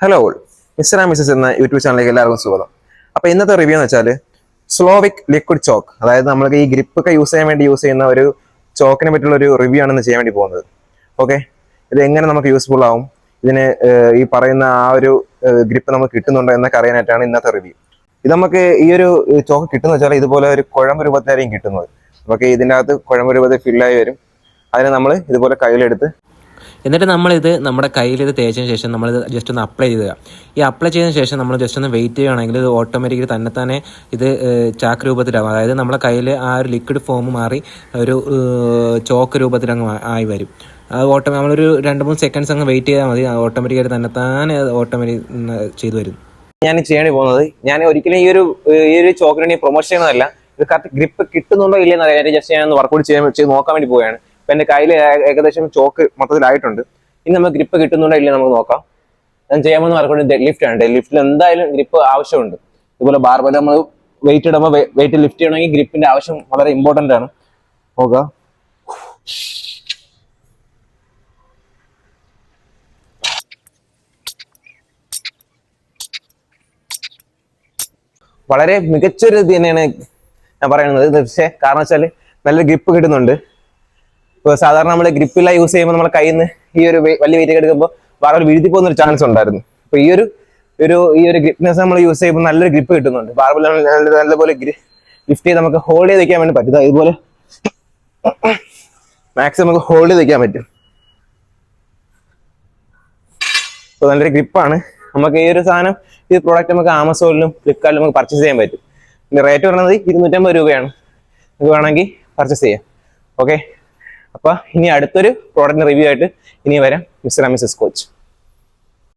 Hello all, mister and missus എന്ന YouTube ചാനലിലേക്ക് എല്ലാവർക്കും സ്വാഗതം. അപ്പോൾ ഇന്നത്തെ റിവ്യൂ എന്ന് വെച്ചാൽ സ്ലോവിക് ലിക്വിഡ് ചോക്ക്, അതായത് നമ്മൾക്ക് ഈ ഗ്രിപ്പ് ഒക്കെ യൂസ് ചെയ്യാൻ വേണ്ടി യൂസ് ചെയ്യുന്ന ഒരു ചോക്കിനെ പറ്റിയുള്ള ഒരു റിവ്യൂ ആണ് ഇന്ന് ചെയ്യാൻ വേണ്ടി പോകുന്നത്. ഓക്കെ, ഇത് എങ്ങനെ നമുക്ക് യൂസ്ഫുൾ ആവും, ഇതിന് ഈ പറയുന്ന ആ ഒരു ഗ്രിപ്പ് നമുക്ക് കിട്ടുന്നുണ്ടോ എന്നൊക്കെ അറിയാനായിട്ടാണ് ഇന്നത്തെ റിവ്യൂ. ഇത് നമുക്ക് ഈ ഒരു ചോക്ക് കിട്ടുന്ന വെച്ചാൽ ഇതുപോലെ ഒരു കുഴമ്പ് രൂപത്തിലായിരിക്കും കിട്ടുന്നത്. നമുക്ക് ഇതിൻ്റെ അകത്ത് കുഴമ്പ് രൂപത്തിൽ ഫില്ലായി വരും. അതിനെ നമ്മൾ ഇതുപോലെ കയ്യിലെടുത്ത് എന്നിട്ട് നമ്മളിത് നമ്മുടെ കയ്യിൽ ഇത് തേച്ചതിന് ശേഷം നമ്മളിത് ജസ്റ്റ് ഒന്ന് അപ്ലൈ ചെയ്യുക. ഈ അപ്ലൈ ചെയ്തതിന് ശേഷം നമ്മൾ ജസ്റ്റ് ഒന്ന് വെയിറ്റ് ചെയ്യുകയാണെങ്കിൽ ഇത് ഓട്ടോമാറ്റിക്കലി തന്നെ ഇത് ചാക്ക് രൂപത്തിലാകും. അതായത് നമ്മുടെ കയ്യിൽ ആ ഒരു ലിക്വിഡ് ഫോം മാറി ഒരു ചോക്ക് രൂപത്തിലങ്ങ് ആയി വരും. അത് നമ്മളൊരു 2-3 സെക്കൻഡ്സ് അങ്ങ് വെയിറ്റ് ചെയ്താൽ മതി. ഓട്ടോമാറ്റിക്കായിട്ട് തന്നെ ഓട്ടോമാറ്റിക് ചെയ്തു വരും. ഞാൻ ചെയ്യാൻ പോകുന്നത്, ഞാൻ ഒരിക്കലും ഈ ഒരു ചോക്കിന് പ്രൊമോഷൻ ചെയ്യുന്നതല്ല. ഇത് കറക്റ്റ് ഗ്രിപ്പ് കിട്ടുന്നുണ്ടോ ഇല്ലെന്ന് അറിയാൻ ജസ്റ്റ് ഞാൻ വർക്കൗട്ട് ചെയ്ത് നോക്കാൻ വേണ്ടി പോവുകയാണ്. ഇപ്പം എൻ്റെ കയ്യിൽ ഏകദേശം ചോക്ക് മൊത്തത്തിലായിട്ടുണ്ട്. ഇനി നമുക്ക് ഗ്രിപ്പ് കിട്ടുന്നുണ്ടോ ഇല്ലെന്ന് നമുക്ക് നോക്കാം. ഞാൻ ചെയ്യാൻ പോകുന്ന വർക്കൗട്ട് ഡെഡ് ലിഫ്റ്റ് ആണ്. ഡെഡ് ലിഫ്റ്റിൽ എന്തായാലും ഗ്രിപ്പ് ആവശ്യമുണ്ട്. ഇതുപോലെ ബാർബെൽ നമ്മൾ വെയിറ്റ് ഇടുമ്പോൾ വെയിറ്റ് ലിഫ്റ്റ് ചെയ്യണമെങ്കിൽ ഗ്രിപ്പിന്റെ ആവശ്യം വളരെ ഇമ്പോർട്ടൻ്റ് ആണ്. നോക്കുക, വളരെ മികച്ചൊരു ഇത് തന്നെയാണ് ഞാൻ പറയുന്നത്. പക്ഷേ കാരണം വെച്ചാൽ നല്ലൊരു ഗ്രിപ്പ് കിട്ടുന്നുണ്ട്. ഇപ്പോൾ സാധാരണ നമ്മൾ ഗ്രിപ്പില്ല യൂസ് ചെയ്യുമ്പോൾ നമ്മുടെ കയ്യിൽ നിന്ന് ഈ ഒരു വലിയ വെയിറ്റ് എടുക്കുമ്പോൾ ബാർബൽ വീഴ്ത്തി പോകുന്ന ഒരു ചാൻസ് ഉണ്ടായിരുന്നു. അപ്പോൾ ഈ ഒരു ഗ്രിപ്നെസ് നമ്മൾ യൂസ് ചെയ്യുമ്പോൾ നല്ലൊരു ഗ്രിപ്പ് കിട്ടുന്നുണ്ട്. ബാർബൽ നല്ലപോലെ ലിഫ്റ്റ് ചെയ്ത് നമുക്ക് ഹോൾഡ് ചെയ്ത് വയ്ക്കാൻ വേണ്ടി പറ്റും. ഇതുപോലെ മാക്സിമം നമുക്ക് ഹോൾഡ് ചെയ്ത് വയ്ക്കാൻ പറ്റും. ഇപ്പോൾ നല്ലൊരു ഗ്രിപ്പാണ്. നമുക്ക് ഈ ഒരു സാധനം, ഈ പ്രോഡക്റ്റ് നമുക്ക് ആമസോണിലും ഫ്ലിപ്കാർട്ടിലും നമുക്ക് പർച്ചേസ് ചെയ്യാൻ പറ്റും. ഇതിന്റെ റേറ്റ് പറയുന്നത് 250 രൂപയാണ്. നിങ്ങൾക്ക് വേണമെങ്കിൽ പർച്ചേസ് ചെയ്യാം. ഓക്കെ, അപ്പോൾ ഇനി അടുത്തൊരു പ്രോഡക്റ്റിന്റെ റിവ്യൂ ആയിട്ട് ഇനി വരാം. Mister and missus coach.